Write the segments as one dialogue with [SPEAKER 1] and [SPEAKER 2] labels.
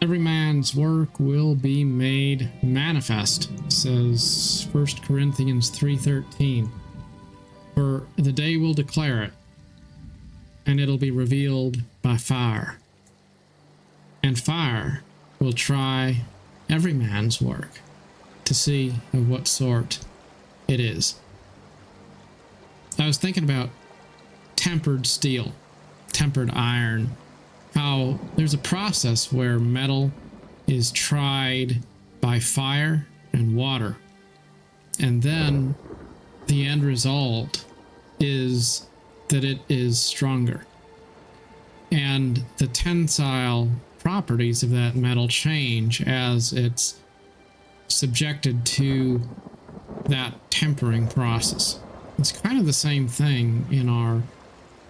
[SPEAKER 1] Every man's work will be made manifest, says 1 Corinthians 3:13. For the day will declare it, and it'll be revealed by fire. And fire will try every man's work to see of what sort it is. I was thinking about tempered steel, tempered iron, how there's a process where metal is tried by fire and water, and then the end result is that it is stronger, and the tensile properties of that metal change as it's subjected to that tempering process. It's kind of the same thing in our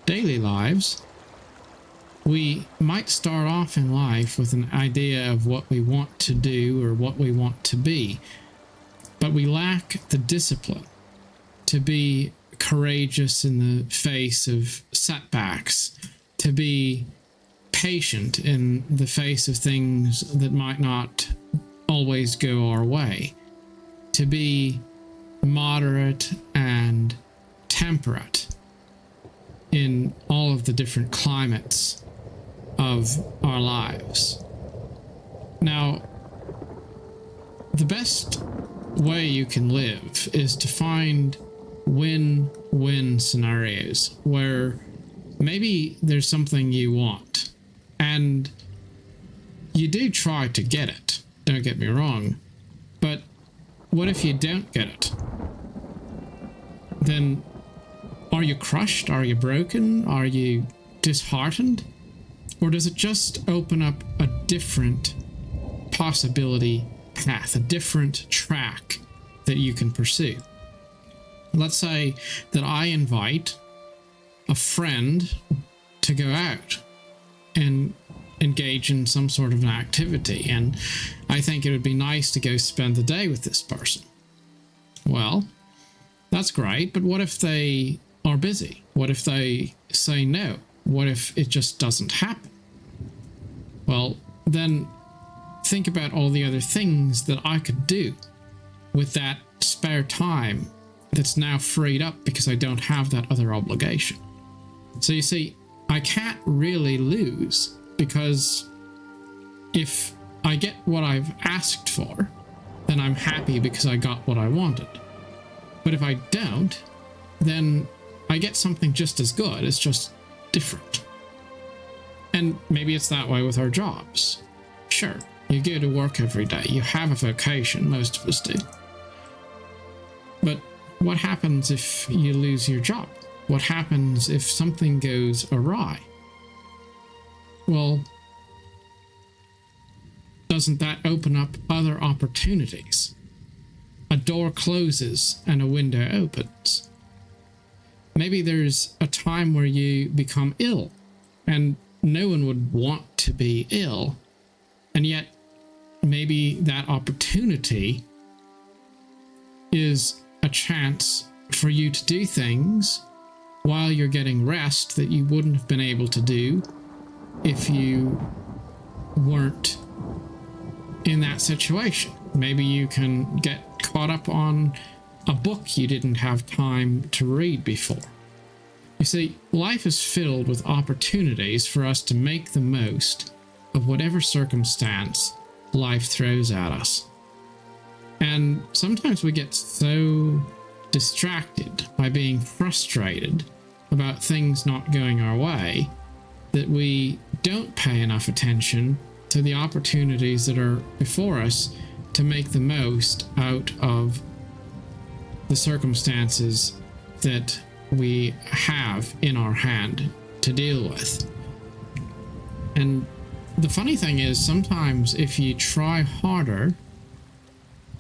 [SPEAKER 1] daily lives. We might start off in life with an idea of what we want to do or what we want to be, but we lack the discipline to be courageous in the face of setbacks, to be patient in the face of things that might not always go our way, to be moderate and temperate in all of the different climates of our lives. Now, the best way you can live is to find win-win scenarios where maybe there's something you want and you do try to get it, don't get me wrong, but what if you don't get it? Then are you crushed? Are you broken? Are you disheartened? Or does it just open up a different possibility path, a different track that you can pursue? Let's say that I invite a friend to go out and engage in some sort of an activity, and I think it would be nice to go spend the day with this person. Well, that's great, but what if they are busy? What if they say no? What if it just doesn't happen? Well, then think about all the other things that I could do with that spare time that's now freed up because I don't have that other obligation. So you see, I can't really lose, because if I get what I've asked for, then I'm happy because I got what I wanted. But if I don't, then I get something just as good, it's just different. And maybe it's that way with our jobs. Sure, you go to work every day, you have a vocation, most of us do. But what happens if you lose your job? What happens if something goes awry? Well, doesn't that open up other opportunities? A door closes and a window opens. Maybe there's a time where you become ill, and no one would want to be ill, and yet maybe that opportunity is a chance for you to do things while you're getting rest that you wouldn't have been able to do if you weren't in that situation. Maybe you can get caught up on a book you didn't have time to read before. You see, life is filled with opportunities for us to make the most of whatever circumstance life throws at us. And sometimes we get so distracted by being frustrated about things not going our way that we don't pay enough attention to the opportunities that are before us to make the most out of the circumstances that we have in our hand to deal with. And the funny thing is, sometimes if you try harder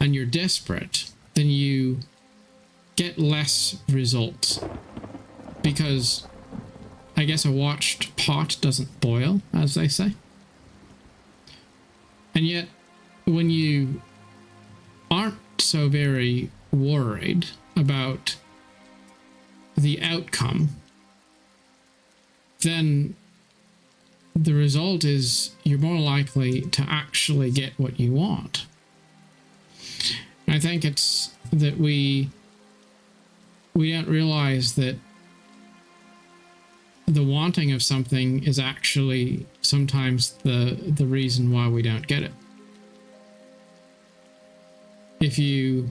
[SPEAKER 1] and you're desperate, then you get less results, because I guess a watched pot doesn't boil, as they say. And yet, when you aren't so very worried about the outcome, then the result is you're more likely to actually get what you want. And I think it's that we don't realize that the wanting of something is actually sometimes the reason why we don't get it. If you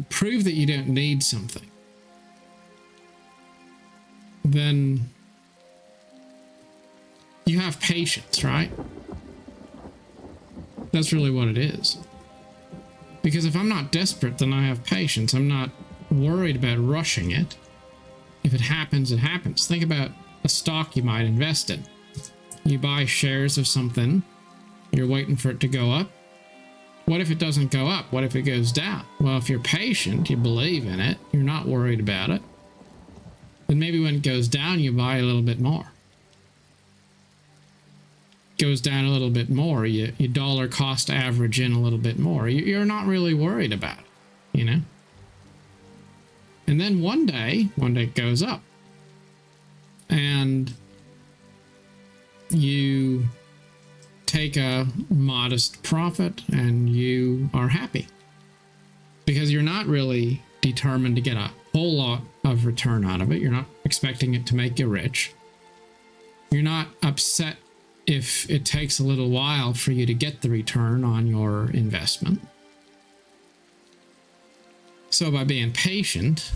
[SPEAKER 1] prove that you don't need something, then you have patience, right? That's really what it is. Because if I'm not desperate, then I have patience. I'm not worried about rushing it. If it happens, it happens. Think about a stock you might invest in. You buy shares of something, you're waiting for it to go up. What if it doesn't go up? What if it goes down? Well, if you're patient, you believe in it, you're not worried about it, then maybe when it goes down, you buy a little bit more. Goes down a little bit more, you dollar cost average in a little bit more. You're not really worried about it, you know? And then one day it goes up. And you take a modest profit and you are happy. Because you're not really determined to get a whole lot of return out of it. You're not expecting it to make you rich. You're not upset if it takes a little while for you to get the return on your investment. So by being patient,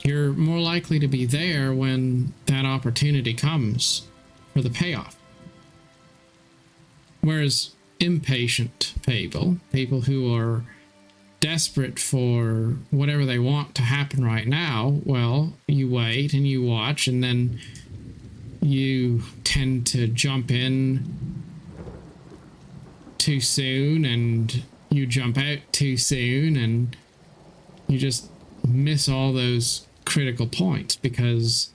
[SPEAKER 1] you're more likely to be there when that opportunity comes for the payoff. Whereas impatient people who are desperate for whatever they want to happen right now, well, you wait and you watch, and then you tend to jump in too soon and you jump out too soon, and you just miss all those critical points because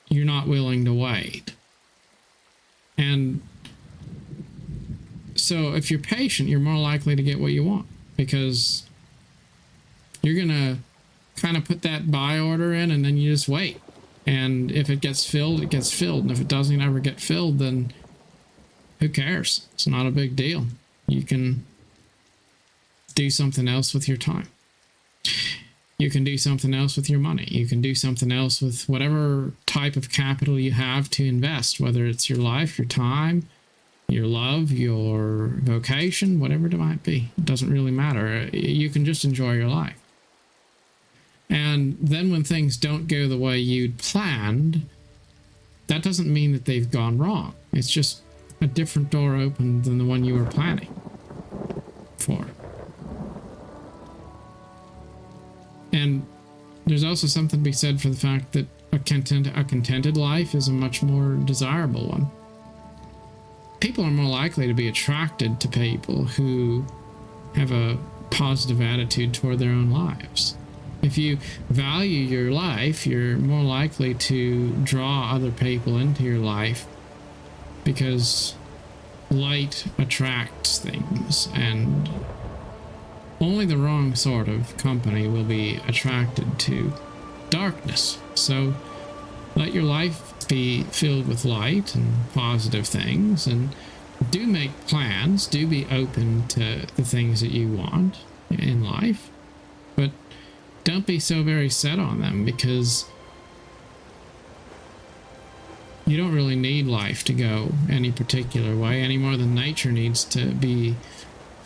[SPEAKER 1] you're not willing to wait. And so if you're patient, you're more likely to get what you want, because you're going to kind of put that buy order in and then you just wait. And if it gets filled, it gets filled. And if it doesn't ever get filled, then who cares? It's not a big deal. You can do something else with your time. You can do something else with your money. You can do something else with whatever type of capital you have to invest, whether it's your life, your time, your love, your vocation, whatever it might be. It doesn't really matter. You can just enjoy your life. And then when things don't go the way you'd planned, that doesn't mean that they've gone wrong. It's just a different door open than the one you were planning for. And there's also something to be said for the fact that a contented life is a much more desirable one. People are more likely to be attracted to people who have a positive attitude toward their own lives. If you value your life, you're more likely to draw other people into your life, because light attracts things, and only the wrong sort of company will be attracted to darkness. So let your life be filled with light and positive things, and do make plans, do be open to the things that you want in life, but don't be so very set on them, because you don't really need life to go any particular way any more than nature needs to be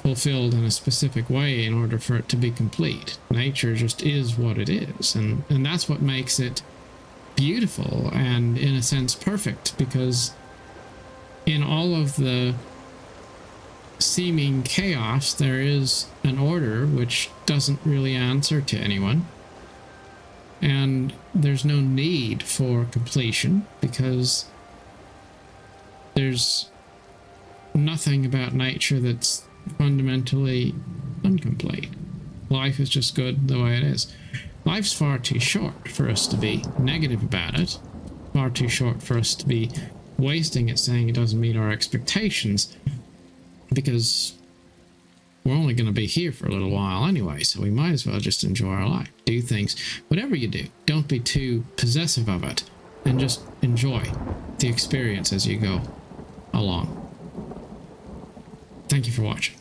[SPEAKER 1] fulfilled in a specific way in order for it to be complete. Nature just is what it is, and that's what makes it beautiful and in a sense perfect, because in all of the seeming chaos there is an order which doesn't really answer to anyone, and there's no need for completion, because there's nothing about nature that's fundamentally incomplete. Life is just good the way it is. Life's far too short for us to be negative about it, far too short for us to be wasting it saying it doesn't meet our expectations, because we're only going to be here for a little while anyway, so we might as well just enjoy our life. Do things, whatever you do, don't be too possessive of it, and just enjoy the experience as you go along. Thank you for watching.